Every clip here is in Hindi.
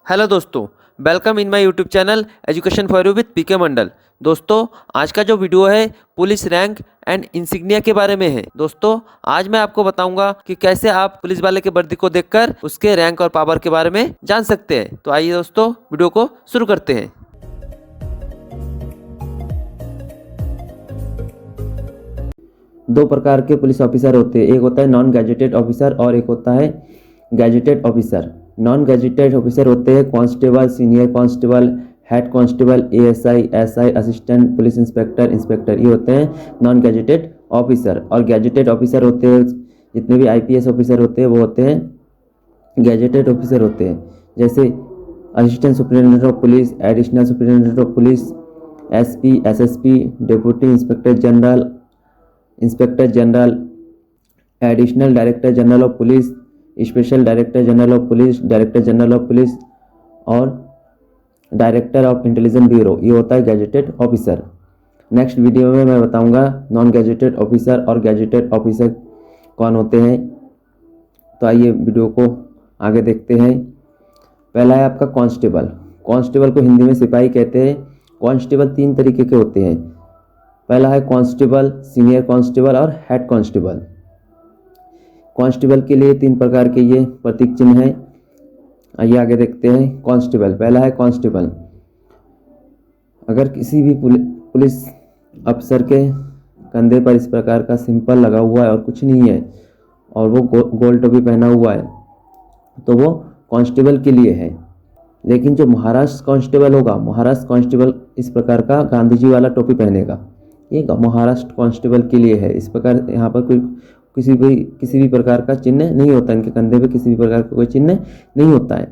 हेलो दोस्तों, welcome in my YouTube channel education for you with PK Mandal. दोस्तों, आज का जो वीडियो है पुलिस रैंक एंड इंसिग्निया के बारे में है। दोस्तों, आज मैं आपको बताऊंगा कि कैसे आप पुलिस वाले के वर्दी को देखकर उसके रैंक और पावर के बारे में जान सकते हैं। तो आइए दोस्तों, वीडियो को शुरू करते हैं। दो प्रकार के पुलिस ऑफिसर होते हैं, एक होता है नॉन गैजेटेड ऑफिसर और एक होता है gazetted officer. Non gazetted officer होते हैं constable, senior constable, head constable, ASI, SI, assistant police inspector, inspector, ये होते हैं नॉन गैजेटेड ऑफिसर। और गैजेटेड ऑफिसर होते हैं जितने भी आईपीएस ऑफिसर होते हैं वो होते हैं गैजेटेड ऑफिसर होते हैं, जैसे assistant superintendent of police, additional superintendent of police, SP, SSP, deputy inspector general, inspector general, additional director general of police, special director general of police, director general of police और डायरेक्टर ऑफ इंटेलिजेंस ब्यूरो, ये होता है गैजेटेड ऑफिसर। नेक्स्ट वीडियो में मैं बताऊंगा नॉन गैजेटेड ऑफिसर और गैजेटेड ऑफिसर कौन होते हैं। तो आइए वीडियो को आगे देखते हैं। पहला है आपका कांस्टेबल। कांस्टेबल को हिंदी में सिपाही कहते हैं। कांस्टेबल तीन तरीके के होते हैं। पहला है कांस्टेबल, सीनियर कांस्टेबल और हेड कांस्टेबल। कांस्टेबल के लिए तीन प्रकार के ये प्रतीक चिन्ह हैं। आइए आगे देखते हैं। कांस्टेबल, पहला है कांस्टेबल। अगर किसी भी पुलिस अफसर के कंधे पर इस प्रकार का सिंपल लगा हुआ है और कुछ नहीं है और वो गोल टोपी पहना हुआ है तो वो कांस्टेबल के लिए है। लेकिन जो महाराष्ट्र कांस्टेबल होगा, महाराष्ट्र कांस्टेबल इस प्रकार का गांधी जी वाला टोपी पहनेगा, ये महाराष्ट्र कांस्टेबल के लिए है। इस प्रकार यहाँ पर कोई किसी भी प्रकार का चिन्ह नहीं होता, इनके कंधे पे किसी भी प्रकार का कोई चिन्ह नहीं होता है।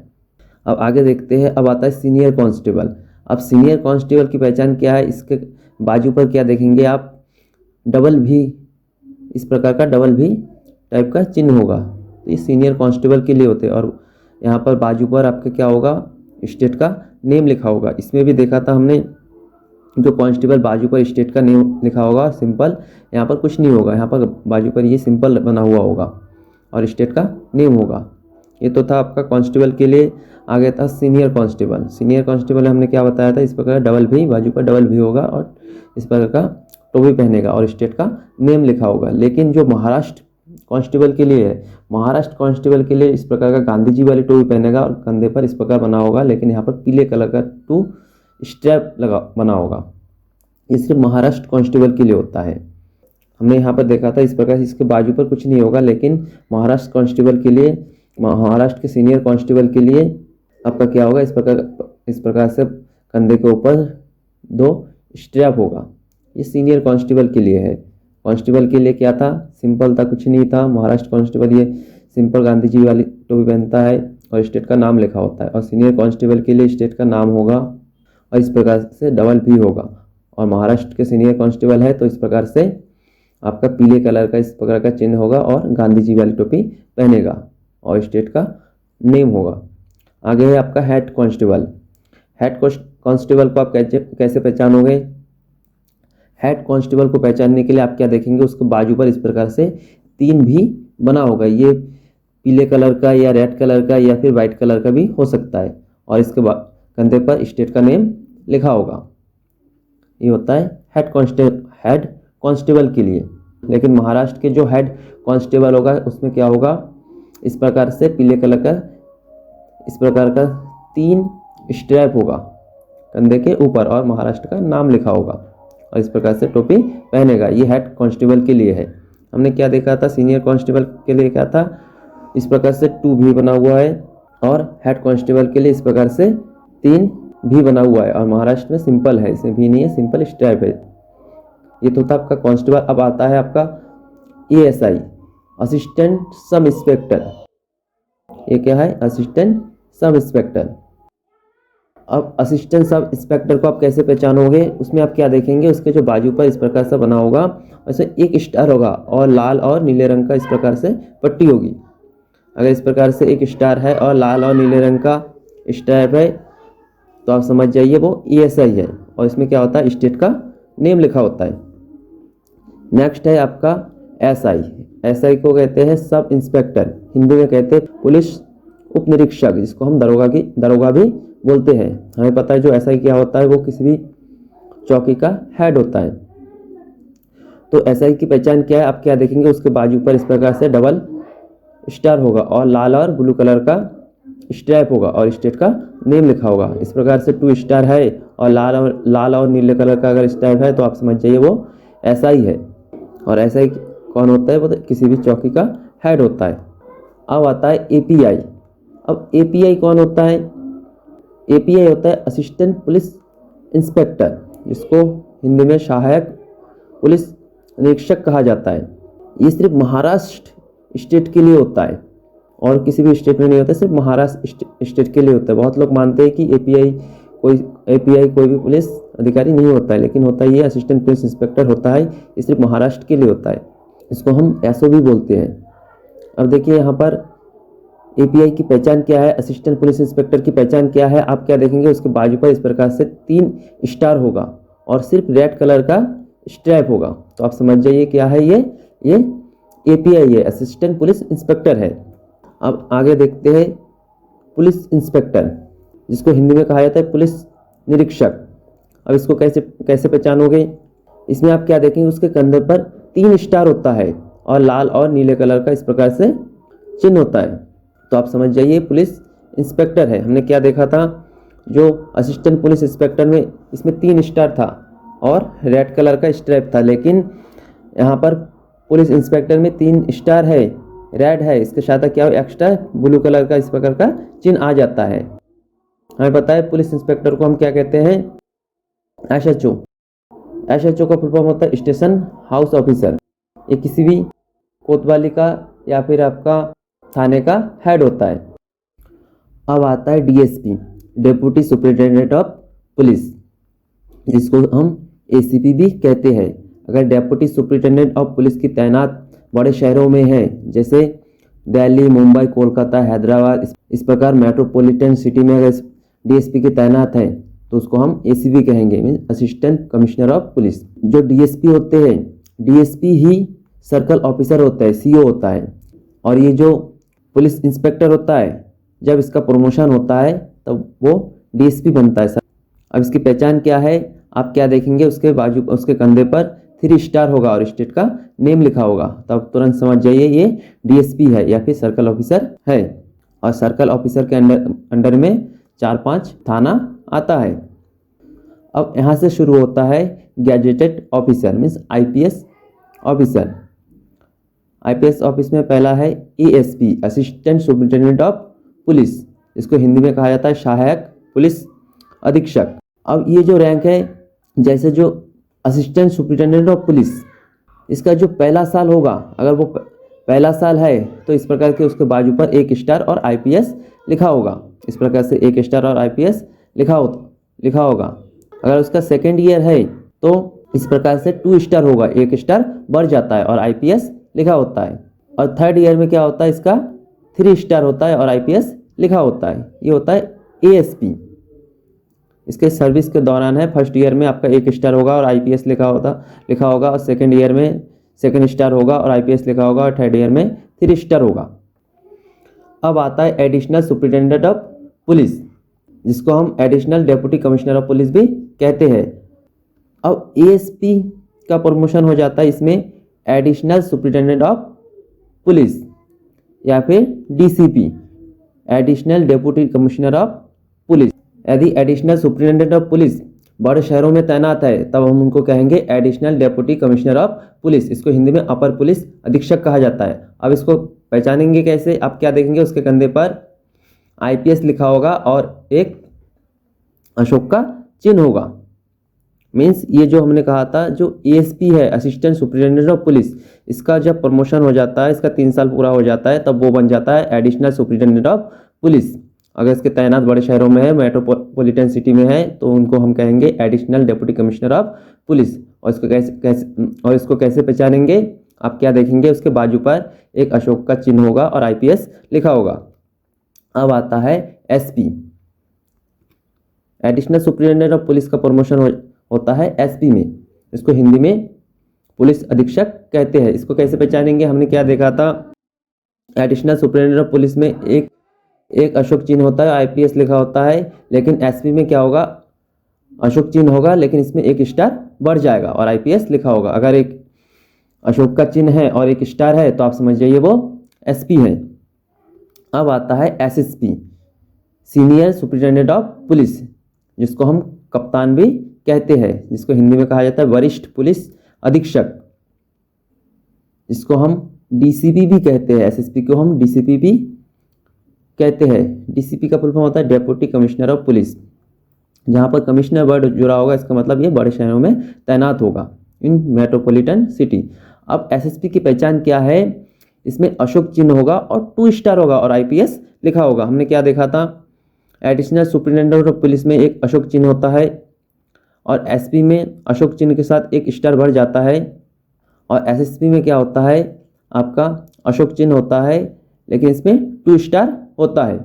अब आगे देखते हैं। अब आता है सीनियर कांस्टेबल। अब सीनियर कांस्टेबल की पहचान क्या है? इसके बाजू पर क्या देखेंगे आप? डबल भी, इस प्रकार का डबल भी टाइप का चिन्ह होगा, तो ये सीनियर कांस्टेबल के लिए होते हैं। और यहाँ पर बाजू पर आपके क्या होगा? स्टेट का नेम लिखा होगा। इसमें भी देखा था हमने, जो कांस्टेबल बाजू पर स्टेट का नेम लिखा होगा सिंपल, यहाँ पर कुछ नहीं होगा, यहाँ पर बाजू पर ये सिंपल बना हुआ होगा और स्टेट का नेम होगा। ये तो था आपका कांस्टेबल के लिए। आगे था सीनियर कांस्टेबल। सीनियर कांस्टेबल में हमने क्या बताया था? इस प्रकार डबल भी, बाजू पर डबल भी होगा और इस प्रकार का टोपी पहनेगा और स्टेट का नेम लिखा होगा। लेकिन जो महाराष्ट्र कांस्टेबल के लिए है, महाराष्ट्र कांस्टेबल के लिए इस प्रकार का गांधी जी वाली टोपी पहनेगा और कंधे पर इस प्रकार बना होगा, लेकिन यहाँ पर पीले कलर का 2 स्ट्रैप लगा बना होगा। ये सिर्फ महाराष्ट्र कांस्टेबल के लिए होता है। हमने यहाँ पर देखा था इस प्रकार इसके बाजू पर कुछ नहीं होगा, लेकिन महाराष्ट्र कांस्टेबल के लिए, महाराष्ट्र के सीनियर कांस्टेबल के लिए आपका क्या होगा? इस प्रकार से कंधे के ऊपर 2 स्ट्रैप होगा। ये सीनियर कांस्टेबल के लिए है। कांस्टेबल के लिए क्या था? सिंपल था, कुछ नहीं था। महाराष्ट्र कांस्टेबल ये सिंपल गांधी जी वाली टोपी पहनता है और स्टेट का नाम लिखा होता है। और सीनियर कांस्टेबल के लिए स्टेट का नाम होगा और इस प्रकार से डबल भी होगा। और महाराष्ट्र के सीनियर कांस्टेबल है तो इस प्रकार से आपका पीले कलर का इस प्रकार का चिन्ह होगा और गांधी जी वाली टोपी पहनेगा और स्टेट का नेम होगा। आगे है आपका हेड कांस्टेबल। हेड कांस्टेबल को आप कैसे पहचानोगे? हेड कांस्टेबल को पहचानने के लिए आप क्या देखेंगे? उसके बाजू पर इस प्रकार से 3 भी बना होगा। ये पीले कलर का या रेड कलर का या फिर वाइट कलर का भी हो सकता है और इसके कंधे पर स्टेट का नेम लिखा होगा। ये होता है हेड कांस्टेबल के लिए। लेकिन महाराष्ट्र के जो हेड कांस्टेबल होगा उसमें क्या होगा? इस प्रकार से पीले कलर का इस प्रकार का 3 स्ट्रैप होगा कंधे के ऊपर और महाराष्ट्र का नाम लिखा होगा और इस प्रकार से टोपी पहनेगा। ये हेड कांस्टेबल के लिए है। हमने क्या देखा था? सीनियर कांस्टेबल के लिए क्या था? इस प्रकार से 2 भी बना हुआ है और हेड कांस्टेबल के लिए इस प्रकार से 3 भी बना हुआ है और महाराष्ट्र में सिंपल है, इसमें भी नहीं है, सिंपल स्ट्रैप है। ये तो था आपका कांस्टेबल। अब आता है आपका एएसआई, असिस्टेंट सब इंस्पेक्टर। ये क्या है? Assistant sub inspector. अब असिस्टेंट सब इंस्पेक्टर को आप कैसे पहचानोगे? उसमें आप क्या देखेंगे? उसके जो बाजू पर इस प्रकार से बना होगा, वैसे एक स्टार होगा और लाल और नीले रंग का इस प्रकार से पट्टी होगी। अगर इस प्रकार से एक स्टार है और लाल और नीले रंग का स्ट्रैप है तो आप समझ जाइए वो एएसआई है और इसमें क्या होता है? स्टेट का नेम लिखा होता है। नेक्स्ट है आपका एसआई। एसआई को कहते हैं सब इंस्पेक्टर, हिंदी में कहते हैं पुलिस उप निरीक्षक, जिसको हम दरोगा भी बोलते हैं। हमें पता है जो एसआई क्या होता है, वो किसी भी चौकी का हेड होता है। तो एसआई की पहचान क्या है, आप क्या देखेंगे, उसके बाजू पर इस प्रकार से डबल स्टार होगा और लाल और ब्लू कलर का स्ट्राइप होगा और स्टेट का नेम लिखा होगा। इस प्रकार से 2 स्टार है और लाल और नीले कलर का अगर स्ट्राइप है तो आप समझ जाइए वो एसआई है। और एसआई कौन होता है, वो तो किसी भी चौकी का हेड होता है। अब आता है एपीआई। अब एपीआई कौन होता है, एपीआई होता है असिस्टेंट पुलिस इंस्पेक्टर, जिसको हिंदी में सहायक पुलिस निरीक्षक कहा जाता है। ये सिर्फ महाराष्ट्र स्टेट के लिए होता है और किसी भी स्टेट में नहीं होता, सिर्फ महाराष्ट्र स्टेट के लिए होता है। बहुत लोग मानते हैं कि एपीआई कोई भी पुलिस अधिकारी नहीं होता है, लेकिन होता ये असिस्टेंट पुलिस इंस्पेक्टर होता है। ये सिर्फ महाराष्ट्र के लिए होता है, इसको हम एसओ भी बोलते हैं। अब देखिए यहाँ पर एपीआई की पहचान क्या है, असिस्टेंट पुलिस इंस्पेक्टर की पहचान क्या है, आप क्या देखेंगे, उसके बाजू पर इस प्रकार से 3 स्टार होगा और सिर्फ रेड कलर का स्ट्राइप होगा। तो आप समझ जाइए क्या है, ये एपीआई है, असिस्टेंट पुलिस इंस्पेक्टर है। अब आगे देखते हैं पुलिस इंस्पेक्टर, जिसको हिंदी में कहा जाता है पुलिस निरीक्षक। अब इसको कैसे पहचानोगे, इसमें आप क्या देखेंगे, उसके कंधे पर 3 स्टार होता है और लाल और नीले कलर का इस प्रकार से चिन्ह होता है। तो आप समझ जाइए पुलिस इंस्पेक्टर है। हमने क्या देखा था, जो असिस्टेंट पुलिस इंस्पेक्टर में इसमें 3 स्टार था और रेड कलर का स्ट्राइप था, लेकिन यहाँ पर पुलिस इंस्पेक्टर में 3 स्टार है, रेड है, इसके साथ क्या एक्स्ट्रा ब्लू कलर का इस प्रकार का चिन्ह आ जाता है। हमें पता है पुलिस इंस्पेक्टर को हम क्या कहते हैं, एसएचओ। एसएचओ का फुल फॉर्म होता है स्टेशन हाउस ऑफिसर। ये किसी भी कोतवाली का या फिर आपका थाने का हेड होता है। अब आता है DSP, deputy superintendent of police, जिसको हम एसीपी भी कहते हैं। अगर डेप्यूटी सुपरिटेंडेंट ऑफ पुलिस की तैनात बड़े शहरों में है, जैसे दिल्ली, मुंबई, कोलकाता, हैदराबाद, इस प्रकार मेट्रोपॉलिटन सिटी में अगर डीएसपी की तैनात है तो उसको हम एसीपी कहेंगे, mean assistant commissioner of police. जो डीएसपी होते हैं, डीएसपी ही सर्कल ऑफिसर होता है, सीओ होता है। और ये जो पुलिस इंस्पेक्टर होता है, जब इसका प्रमोशन होता है तब वो डीएसपी बनता है। अब इसकी पहचान क्या है, आप क्या देखेंगे, उसके बाजू उसके कंधे पर 3 स्टार होगा और स्टेट का नेम लिखा होगा। तब तुरंत समझ जाइए ये डीएसपी है या फिर सर्कल ऑफिसर है। और सर्कल ऑफिसर के अंडर में 4-5 थाना आता है। अब यहाँ से शुरू होता है gazetted officer, means IPS officer. IPS office में पहला है ASP, assistant superintendent of police, इसको हिंदी में कहा जाता है सहायक पुलिस अधीक्षक। अब ये जो रैंक है, जैसे जो असिस्टेंट सुपरिटेंडेंट ऑफ पुलिस, इसका जो पहला साल होगा, अगर वो पहला साल है तो इस प्रकार के उसके बाजू पर 1 स्टार और आईपीएस लिखा होगा। इस प्रकार से 1 स्टार और आईपीएस लिखा होगा। अगर उसका सेकेंड ईयर है तो इस प्रकार से 2 स्टार होगा, 1 स्टार बढ़ जाता है और आईपीएस लिखा होता है। और थर्ड ईयर में क्या होता है, इसका 3 स्टार होता है और आईपीएस लिखा होता है। ये होता है एएसपी। इसके सर्विस के दौरान है, फर्स्ट ईयर में आपका 1 स्टार होगा और आईपीएस लिखा होगा और सेकेंड ईयर में 2 स्टार होगा और आईपीएस लिखा होगा और थर्ड ईयर में 3 स्टार होगा। अब आता है एडिशनल सुपरिटेंडेंट ऑफ पुलिस, जिसको हम additional deputy commissioner of police भी कहते हैं। अब एएसपी का प्रमोशन हो जाता है इसमें एडिशनल सुपरिटेंडेंट ऑफ पुलिस या फिर DCP, additional deputy commissioner of police. यदि एडिशनल सुपरिटेंडेंट ऑफ पुलिस बड़े शहरों में तैनात है तब हम उनको कहेंगे additional deputy commissioner of police. इसको हिंदी में अपर पुलिस अधीक्षक कहा जाता है। अब इसको पहचानेंगे कैसे, आप क्या देखेंगे, उसके कंधे पर आईपीएस लिखा होगा और एक अशोक का चिन्ह होगा। मीन्स ये जो हमने कहा था, जो एएसपी है, असिस्टेंट सुपरिटेंडेंट ऑफ पुलिस, इसका जब प्रमोशन हो जाता है, इसका 3 साल पूरा हो जाता है, तब वो बन जाता है एडिशनल सुपरिटेंडेंट ऑफ पुलिस। अगर इसके तैनात बड़े शहरों में है, मेट्रोपॉलिटन सिटी में है, तो उनको हम कहेंगे additional deputy commissioner of police. और इसको कैसे पहचानेंगे, आप क्या देखेंगे, उसके बाजू पर एक अशोक का चिन्ह होगा और आईपीएस लिखा होगा। अब आता है SP, additional superintendent of police का प्रमोशन होता है एसपी में। इसको हिंदी में पुलिस अधीक्षक कहते हैं। इसको कैसे पहचानेंगे, हमने क्या देखा था, एडिशनल सुपरिटेंडेंट ऑफ पुलिस में एक एक अशोक चिन्ह होता है, आईपीएस लिखा होता है, लेकिन एसपी में क्या होगा, अशोक चिन्ह होगा लेकिन इसमें एक स्टार बढ़ जाएगा और आईपीएस लिखा होगा। अगर एक अशोक का चिन्ह है और एक स्टार है तो आप समझ जाइए वो एसपी है। अब आता है SSP, senior superintendent of police, जिसको हम कप्तान भी कहते हैं, जिसको हिंदी में कहा जाता है वरिष्ठ पुलिस अधीक्षक, जिसको हम डीसीपी भी कहते हैं। एसएसपी को हम डीसीपी भी कहते हैं। डीसीपी का फुल फॉर्म होता है डेप्यूटी कमिश्नर ऑफ पुलिस। जहाँ पर कमिश्नर वर्ड जुड़ा होगा इसका मतलब ये बड़े शहरों में तैनात होगा, इन मेट्रोपॉलिटन सिटी। अब एसएसपी की पहचान क्या है, इसमें अशोक चिन्ह होगा और 2 स्टार होगा और आईपीएस लिखा होगा। हमने क्या देखा था, एडिशनल सुपरिटेंडेंट ऑफ पुलिस में एक अशोक चिन्ह होता है और एसपी में अशोक चिन्ह के साथ एक स्टार बढ़ जाता है, और एसएसपी में क्या होता है, आपका अशोक चिन्ह होता है लेकिन इसमें 2 स्टार होता है।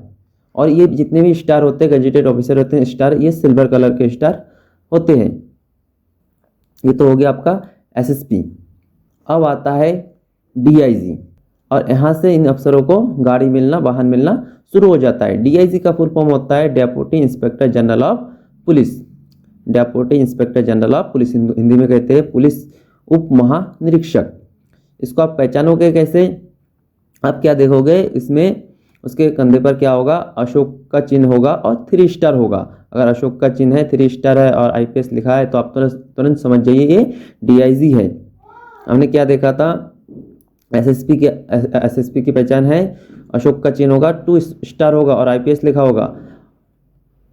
और ये जितने भी स्टार होते हैं, गजेटेड ऑफिसर होते हैं स्टार, ये सिल्वर कलर के स्टार होते हैं। ये तो हो गया आपका एसएसपी। अब आता है डीआईजी, और यहाँ से इन अफसरों को गाड़ी मिलना, वाहन मिलना शुरू हो जाता है। डीआईजी का फुल फॉर्म होता है deputy inspector general of police. Deputy inspector general of police Hindi में कहते हैं पुलिस उप महानिरीक्षक। इसको आप पहचानोगे कैसे, आप क्या देखोगे, इसमें उसके कंधे पर क्या होगा, अशोक का चिन्ह होगा और 3 स्टार होगा। अगर अशोक का चिन्ह है, 3 स्टार है और आईपीएस लिखा है तो आप तुरंत समझ जाइए ये डीआईजी है। हमने क्या देखा था, एसएसपी की पहचान है, अशोक का चिन्ह होगा, 2 स्टार होगा और आईपीएस लिखा होगा।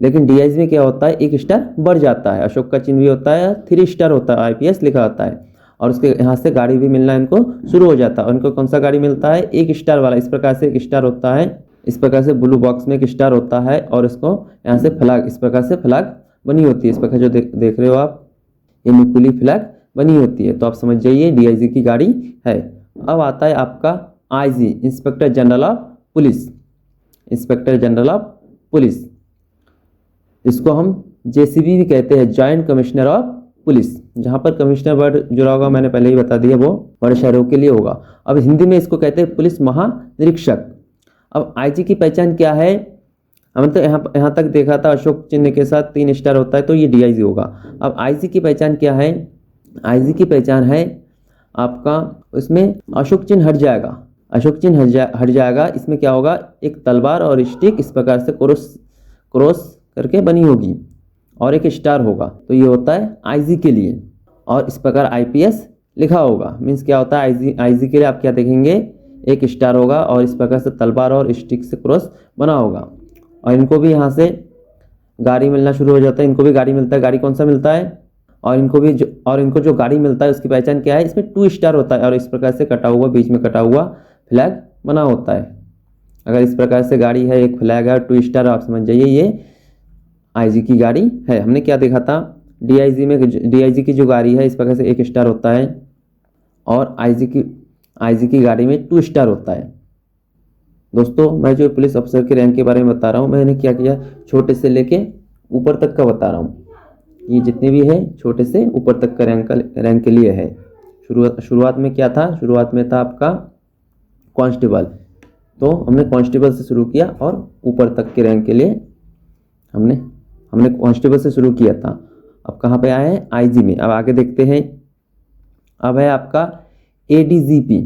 लेकिन डीआईजी में क्या होता है, 1 स्टार बढ़ जाता है, अशोक का चिन्ह भी होता है, 3 स्टार होता है, आईपीएस लिखा होता है, और उसके यहाँ से गाड़ी भी मिलना इनको शुरू हो जाता है। और इनको कौन सा गाड़ी मिलता है, 1 स्टार वाला। इस प्रकार से 1 स्टार होता है, इस प्रकार से ब्लू बॉक्स में 1 स्टार होता है, और इसको यहाँ से फ्लैग, इस प्रकार से फ्लैग बनी होती है। इस प्रकार जो देख रहे हो आप, ये नुकीली फ्लैग बनी होती है। तो आप समझ जाइए डीआईजी की गाड़ी है। अब आता है आपका IG, inspector general of police. Inspector general of police, इसको हम जेसीबी भी कहते हैं, जॉइंट कमिश्नर ऑफ पुलिस। जहाँ पर कमिश्नर वर्ड जुड़ा होगा मैंने पहले ही बता दिया, वो बड़े शहरों के लिए होगा। अब हिंदी में इसको कहते हैं पुलिस महानिरीक्षक। अब आईजी की पहचान क्या है, हमने तो यहाँ तक देखा था अशोक चिन्ह के साथ 3 स्टार होता है तो ये डीआईजी होगा। अब आईजी की पहचान क्या है, आईजी की पहचान है आपका, उसमें अशोक चिन्ह हट जाएगा, अशोक चिन्ह हट जाएगा। इसमें क्या होगा, एक तलवार और स्टिक इस प्रकार से क्रॉस करके बनी होगी और एक स्टार होगा, तो ये होता है आईजी के लिए। और इस प्रकार आईपीएस लिखा होगा, मीन्स क्या होता है, आईजी के लिए आप क्या देखेंगे, 1 स्टार होगा और इस प्रकार से तलवार और स्टिक से क्रॉस बना होगा। और इनको भी यहाँ से गाड़ी मिलना शुरू हो जाता है, इनको भी गाड़ी मिलता है। गाड़ी कौन सा मिलता है, और इनको जो गाड़ी मिलता है उसकी पहचान क्या है, इसमें 2 स्टार होता है और इस प्रकार से कटा हुआ, बीच में कटा हुआ फ्लैग बना होता है। अगर इस प्रकार से गाड़ी है, एक फ्लैग है और 2 स्टार, आप समझ जाइए ये आईजी की गाड़ी है। हमने क्या देखा था, डीआईजी की जो गाड़ी है इस प्रकार से 1 स्टार होता है और आईजी की गाड़ी में 2 स्टार होता है। दोस्तों मैं जो पुलिस अफसर के रैंक के बारे में बता रहा हूँ, मैंने क्या किया, छोटे से लेके ऊपर तक का बता रहा हूँ। ये जितने भी है छोटे से ऊपर तक का रैंक के लिए है। शुरुआत में क्या था, शुरुआत में था आपका कांस्टेबल, तो हमने कांस्टेबल से शुरू किया और ऊपर तक के रैंक के लिए हमने कांस्टेबल से शुरू किया था। अब कहाँ पे आए हैं, आईजी में। अब आगे देखते हैं, अब है आपका ADGP,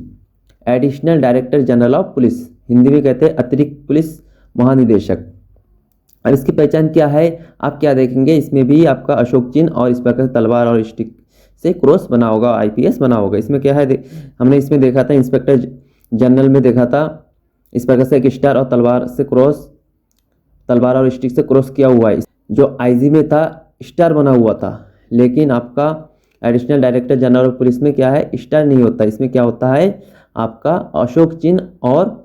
additional director general of police, Hindi में कहते हैं अतिरिक्त पुलिस महानिदेशक। और इसकी पहचान क्या है, आप क्या देखेंगे, इसमें भी आपका अशोक चिन्ह और इस प्रकार तलवार और स्टिक से क्रॉस बना होगा, आईपीएस बना होगा। इसमें क्या है, हमने इसमें देखा था इंस्पेक्टर जनरल में देखा था, इस प्रकार से 1 स्टार और तलवार और स्टिक से क्रॉस किया हुआ है। जो आईजी में था स्टार बना हुआ था, लेकिन आपका additional director general of police में क्या है, स्टार नहीं होता। इसमें क्या होता है, आपका अशोक चिन्ह और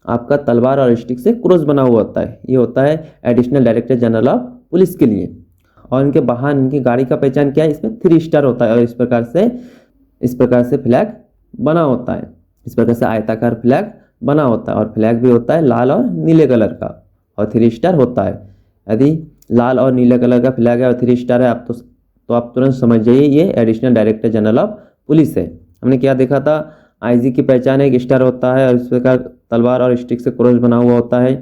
आपका तलवार और स्टिक से क्रॉस बना हुआ होता है। ये होता है additional director general of police के लिए। और इनके वाहन, इनकी गाड़ी का पहचान क्या है, इसमें 3 स्टार होता है और इस प्रकार से फ्लैग बना होता है। इस प्रकार से आयताकार फ्लैग बना होता है और फ्लैग भी होता है लाल और नीले कलर का और 3 स्टार होता है। यदि लाल और नीले कलर का फ्लैग है और 3 स्टार है आप तो आप तुरंत समझ जाइए ये additional director general of police है। हमने क्या देखा था, आईजी की पहचान 1 स्टार होता है और इस प्रकार तलवार और स्टिक से क्रॉस बना हुआ होता है।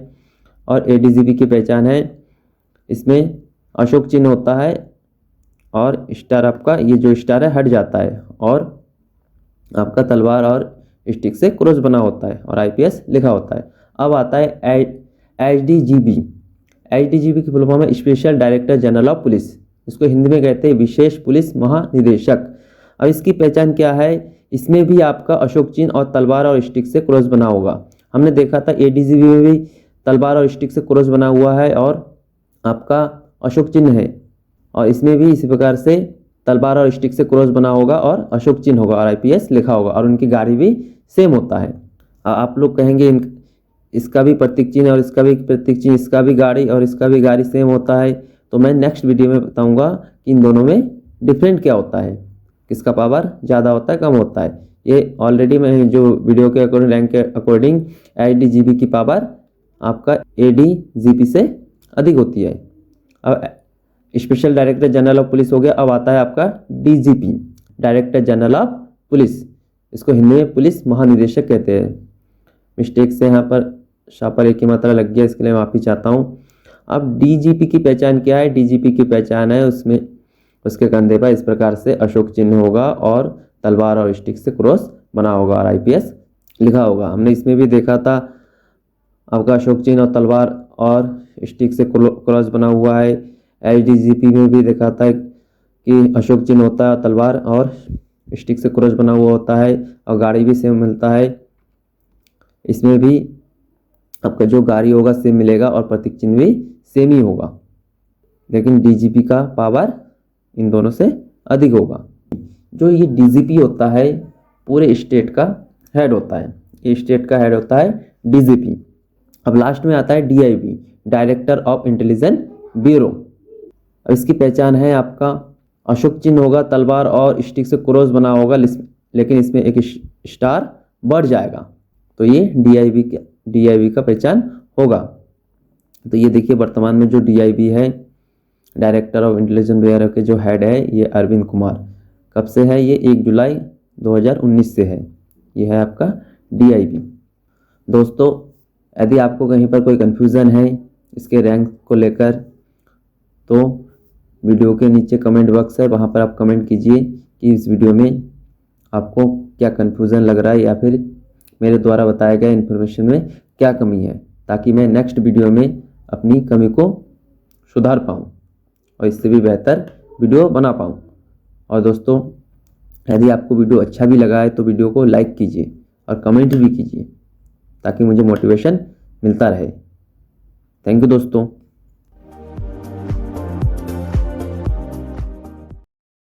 और एडीजीपी की पहचान है, इसमें अशोक चिन्ह होता है और स्टार आपका ये जो स्टार है हट जाता है और आपका तलवार और स्टिक से क्रॉस बना होता है और आईपीएस लिखा होता है। अब आता है एचडीजीपी। एचडीजीपी की फुल फॉर्म है special director general of police, इसको हिंदी में कहते हैं विशेष पुलिस महानिदेशक। अब इसकी पहचान क्या है, इसमें भी आपका अशोक चिन्ह और तलवार और स्टिक से क्रॉस बना होगा। हमने देखा था एडीजीपी में भी तलवार और स्टिक से क्रॉस बना हुआ है और आपका अशोक चिन्ह है, और इसमें भी इसी प्रकार से तलवार और स्टिक से क्रॉस बना होगा और अशोक चिन्ह होगा और आईपीएस लिखा होगा और उनकी गाड़ी भी सेम होता है। आप लोग कहेंगे इसका भी प्रतीक चिन्ह और इसका भी प्रतीक चिन्ह, इसका भी गाड़ी और इसका भी गाड़ी सेम होता है, तो मैं नेक्स्ट वीडियो में बताऊंगा कि इन दोनों में डिफरेंट क्या होता है, किसका पावर ज़्यादा होता है कम होता है। ये ऑलरेडी मैं जो वीडियो के अकॉर्डिंग रैंक के अकॉर्डिंग एचडीजीपी की पावर आपका एडीजीपी से अधिक होती है। अब special director general of police हो गया। अब आता है आपका DGP, director general of police, इसको हिंदी में पुलिस महानिदेशक कहते हैं। मिस्टेक से यहाँ पर शापर एक की मात्रा लग गया, इसके लिए माफ़ी चाहता हूँ। अब डीजीपी की पहचान क्या है, डीजीपी की पहचान है उसमें उसके कंधे पर इस प्रकार से अशोक चिन्ह होगा और तलवार और स्टिक से क्रॉस बना होगा और आईपीएस लिखा होगा। हमने इसमें भी देखा था आपका अशोक चिन्ह और तलवार और स्टिक से क्रॉस बना हुआ है। एचडीजीपी में भी देखा था कि अशोक चिन्ह होता है, तलवार और स्टिक से क्रॉस बना हुआ होता है और गाड़ी भी सेम मिलता है। इसमें भी आपका जो गाड़ी होगा सेम मिलेगा और प्रतीक चिन्ह भी सेम ही होगा, लेकिन डीजीपी का पावर इन दोनों से अधिक होगा। जो ये डीजीपी होता है पूरे स्टेट का हेड होता है, ये स्टेट का हेड होता है डीजीपी। अब लास्ट में आता है DIB, director of intelligence bureau. अब इसकी पहचान है आपका अशोक चिन्ह होगा, तलवार और स्टिक से क्रॉस बना होगा, लेकिन इसमें एक स्टार बढ़ जाएगा, तो ये डीआईबी का पहचान होगा। तो ये देखिए वर्तमान में जो डीआईबी है, डायरेक्टर ऑफ इंटेलिजेंस ब्यूरो के जो हेड है ये अरविंद कुमार। कब से है ये? 1 जुलाई 2019 से है। ये है आपका डीआईबी। दोस्तों, यदि आपको कहीं पर कोई कन्फ्यूज़न है इसके रैंक को लेकर, तो वीडियो के नीचे कमेंट बॉक्स है, वहाँ पर आप कमेंट कीजिए कि इस वीडियो में आपको क्या कन्फ्यूज़न लग रहा है या फिर मेरे द्वारा बताए गए इन्फॉर्मेशन में क्या कमी है, ताकि मैं नेक्स्ट वीडियो में अपनी कमी को सुधार पाऊँ और इससे भी बेहतर वीडियो बना पाऊँ। और दोस्तों, यदि आपको वीडियो अच्छा भी लगा है तो वीडियो को लाइक कीजिए और कमेंट भी कीजिए, ताकि मुझे मोटिवेशन मिलता रहे। थैंक यू दोस्तों।